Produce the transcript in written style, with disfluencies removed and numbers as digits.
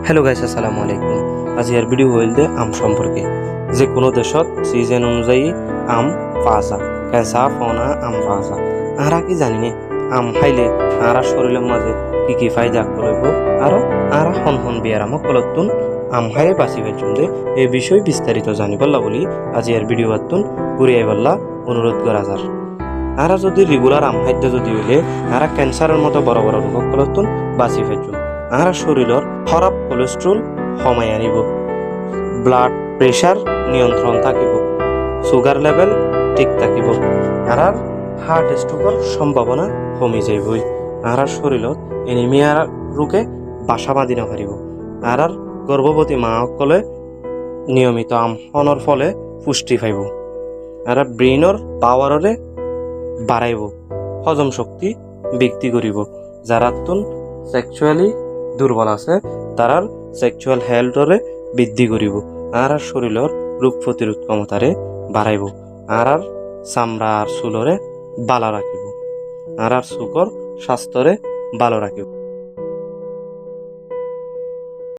Hello guys, আসসালামু আলাইকুম। আজির video হইলদে আম সম্পর্কে। যে কোনো দেশত সিজন অনুযায়ী আম পাওয়া যায়, কেঁচা ফনা আম পাওয়া যায়। আরা কি জানি নে আম খাইলে আরা শরীরের মাঝে কি কি ফায়দা করব আর আরা হন হন বিয়ারামক কলতুন আম খাইয়ে বাঁচি ফেলছুন দে এই বিষয়ে বিস্তারিত জানিবল্লা বলি আজির ভিডিও আতুন ঘুরিয়ে বললা অনুরোধ করা যার। আরা যদি রেগুলার আম খাদ্য যদি হইলে আরা ক্যান্সারের মতো বড় বড় রোগ কলতুন বাঁচি ফেলছুন। আরা শরীরের খারাপ কোলেস্ট্রল কমাই আনিব, ব্লাড প্রেসার নিয়ন্ত্রণ থাকিব, সুগার লেভেল ঠিক থাকিব, আর হার্ট স্ট্রোকের সম্ভাবনা কমি যাইবই। আর শরীরত এনিমিয়া রোগে বাসা বাঁধি নপারিব। আর গর্ভবতী মা সকলে নিয়মিত আম খনৰ ফলে পুষ্টি পাইব। আর ব্রেইনৰ পাৱাৰৰে বাড়াইব, হজম শক্তি বৃদ্ধি করিব। যারা সেক্সুয়ালি দুর্বল আছে তারার সেক্সুয়াল হেলথরে বৃদ্ধি করিব। আর শরীরের রোগ প্রতিরোধ ক্ষমতারে বাড়াইব। আর চামড়া আর চুলরে ভালো রাখিব। আর চোখর স্বাস্থ্যরে ভালো রাখিব।